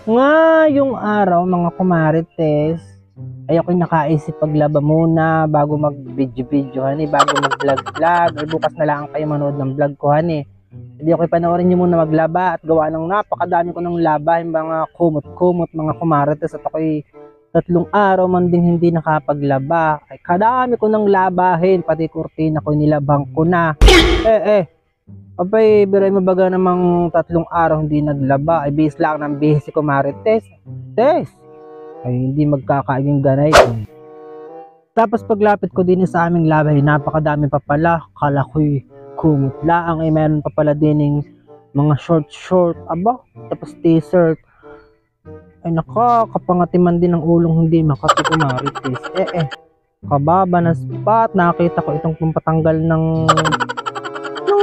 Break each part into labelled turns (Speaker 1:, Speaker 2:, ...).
Speaker 1: Ngayong araw mga kumarites, ay ako'y nakaisip paglaba muna bago mag-video-video hani, bago mag-vlog-vlog, ay bukas na lang kayo manood ng vlog ko hani. Hindi ako'y panoorin nyo muna maglaba at gawa ng napakadami ko ng laba, yung mga kumot-kumot mga kumarites, at ako'y 3 araw man ding hindi nakapaglaba. Ay kadami ko ng labahin, pati kurtina ko nilabang ko na. Abay, biray mabaga namang 3 araw hindi naglaba. Ay, bihis lang ng bihis si Kumarites. Tess! Ay, hindi magkakaiging ganay. Tapos paglapit ko din sa aming labay, napakadami pa pala. Kala ko'y kumot laang. Ay, meron pa pala din mga short. Aba, tapos t-shirt. Ay, nakakapangatiman din ng ulong hindi makati Kumarites. Kababa na spot. Nakita ko itong pampatanggal ng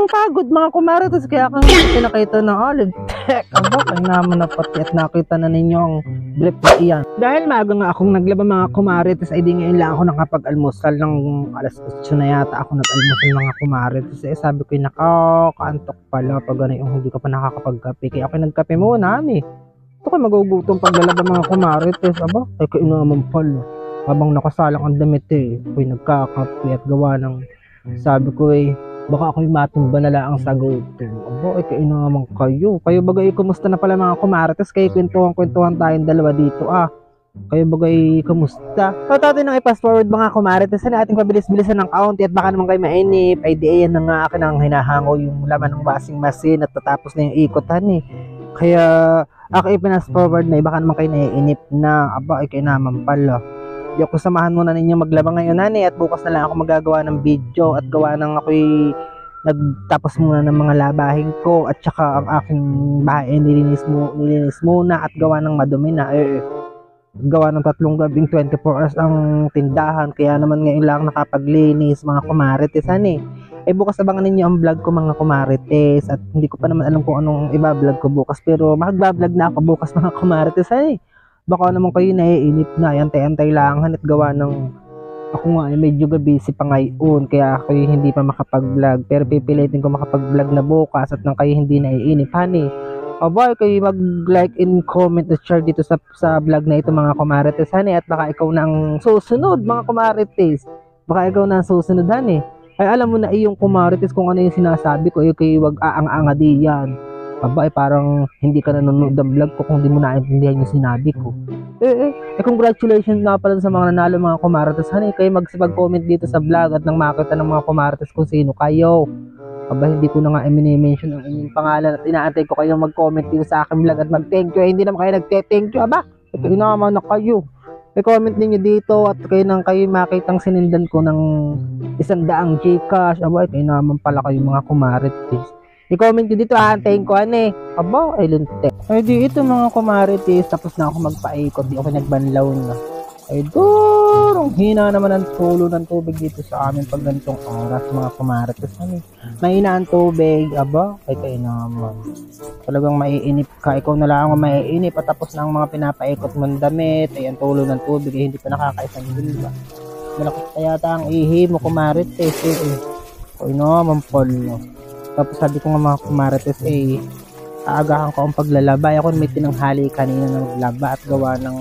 Speaker 1: pagod mga kumarites, kaya kung pinakita ng olive tech, aba, kaya naman na pati at nakita na ninyo ang blip na iyan. Dahil maaga nga akong naglaba mga kumarites, ay di ngayon lang ako nakapag-almusal ng alas 8 na yata ako nag-almusal mga kumarites. Sabi ko yung nakakaantok pala pag ano yung hindi ka pa nakakapagkape, kaya ako nagkape muna ito ko magugutom paglalaba mga kumarites. Aba, ay kayo naman pala habang nakasalang ang damit ako'y nagkakape at gawa ng sabi ko baka ako'y matumba na lang sa gutom. Aba, ay kayo naman kayo. Kayo bagay, kumusta na pala mga kumarites? Kayo kwentuhan tayong dalawa dito Kayo bagay, kumusta? So, natin nang i-fast forward mga kumarites. Sana ating pabilis-bilisan ng kaunti at baka naman kayo mainip. Ay di, yan na nga akin ang hinahango yung laman ng washing machine at tatapos na yung ikotan Kaya, ako i-fast forward na baka naman kayo naiinip na. Aba, ay kayo naman pala. Di ako samahan muna ninyo maglaba ngayon at bukas na lang ako magagawa ng video at gawa ng ako'y nagtapos muna ng mga labahin ko at saka ang aking bahay nilinis muna at gawa ng madumi na gawa ng 3 gabing 24 hours ang tindahan, kaya naman ngayon lang nakapaglinis mga kumarites bukas abangan ninyo ang vlog ko mga kumarites at hindi ko pa naman alam kung anong iba-vlog ko bukas, pero magbablog na ako bukas mga kumarites baka naman kayo naiinip na, antay-antay lang at gawa ng ako nga medyo busy pa ngayon, kaya ako hindi pa makapag-vlog, pero pipilitin ko makapag-vlog na bukas at nang kayo hindi naiinip Aba, kayo mag-like and comment at share dito sa vlog na ito mga kumarites at baka ikaw na ang susunod mga kumarites, baka ikaw na ang susunod ay alam mo na iyong kumarites kung ano yung sinasabi ko, kayo wag aang-anga diyan. Aba, parang hindi ka nanonood ng vlog ko kung di mo naintindihan yung sinabi ko. Congratulations nga pala sa mga nanalo mga kumarites kayo mag-comment dito sa vlog at nang makita ng mga kumarites kung sino kayo. Aba, hindi ko na nga i-mention ang inyong pangalan at inaantay ko kayong mag-comment dito sa aking vlog at mag-thank you. Hindi naman kayo nag-thank you. Aba, kayo naman na kayo. I-comment niyo dito at kayo nang kayo makitang sinindan ko ng 100 Gcash. Aba, kayo naman pala kayo mga kumarites. I-comment nyo dito, aantayin ko Aba, ay lunte. Ay di ito mga kumarites, tapos na ako magpaikot, di ako nagbanlaw na. Ay durong hina naman ang tulo ng tubig dito sa amin pag ganitong oras mga kumarites Mahina ang tubig, aba, ay kayo naman. Talagang maiinip ka, ikaw na lang ang maiinip at tapos na ang mga pinapaikot mong damit, ay ang tulo ng tubig, hindi pa nakakaisang diba? Malakot pa yata ang ihi mo kumarites Ay naman pala. Tapos sabi ko nga mga kumarites aagahan ko ang paglalaba. Ako may tinanghali kanina na maglaba at gawa ng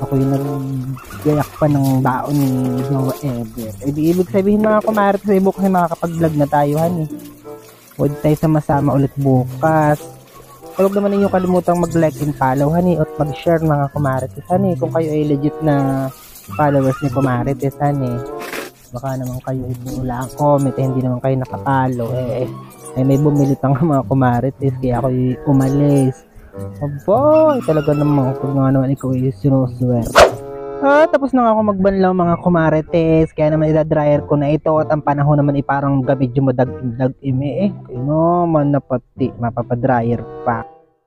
Speaker 1: ako yung naggayak pa ng baon ni Noah Ever. Di ibig sabihin mga kumarites bukas makakapag-vlog na tayo Huwag tayo sama-sama ulit bukas. Huwag naman ninyo kalimutang mag-like and follow at mag-share mga kumarites kung kayo ay legit na followers ni kumarites baka naman kayo wala ang comment hindi naman kayo nakapalo ay may bumili pang mga kumarites kaya ako umalis. Aba, talaga naman pag nga naman ikaw sinuswer. Tapos na ako magbanlaw mga kumarites, kaya naman idadryer ko na ito at ang panahon naman parang medyo madag-dag kayo naman na pati mapapadryer pa.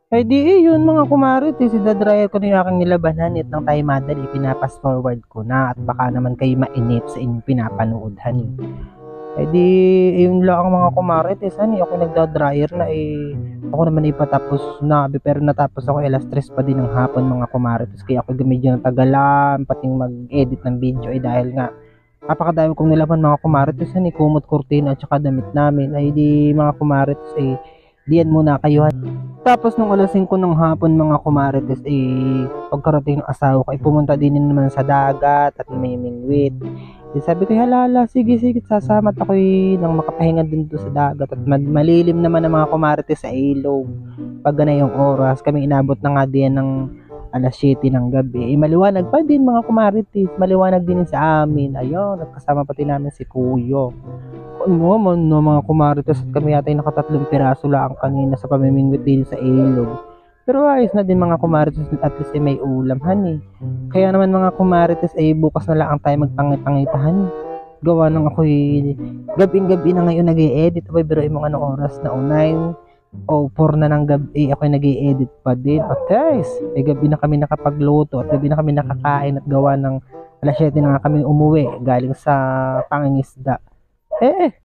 Speaker 1: Ay di yun mga kumarites, idadryer ko na yung aking nilabanan at nang tayo madali pinapass forward ko na at baka naman kayo mainip sa inyong pinapanood Ay di yun lang ang mga kumarites ako nagdadryer na ako naman ipatapos na pero natapos ako alas 3 pa din ng hapon mga kumarites, kaya ako medyo natagalan pating mag-edit ng video dahil nga napakadami kong nilaban mga kumarites kumot kurtina at saka damit namin. Ay di mga kumarites diyan muna kayo Tapos nung alas 5 ng hapon mga kumarites, pagkarating ng asawa ko, pumunta din naman sa dagat at mamimingwit. Di sabi ko, halala, sige, sasama at ako'y nang makapahinga din doon sa dagat at malilim naman ang mga kumarites sa ilog. Pag ganay yung oras, kami inabot na nga din ng alas 7 ng gabi. Maliwanag pa din mga kumarites, maliwanag din sa amin. Ayun, nagkasama pati namin si Kuyo. Ano naman no, mga kumarites at kami yata yung nakatatlong piraso lang kanina sa pamimingwit din sa ilog. Pero ayos na din mga kumarites at least may ulam han. Kaya naman mga kumarites bukas na lang tayo magpangit-pangitahan. Gawa ng ako'y gabing-gabi na ngayon nag-i-edit. Abay, pero yung mga anong oras na 9 o 4 na ng gabi ako'y nag-i-edit pa din. At guys, gabi na kami nakapagluto at gabi na kami nakakain at gawa ng alas 7 na nga kami umuwi galing sa pangingisda.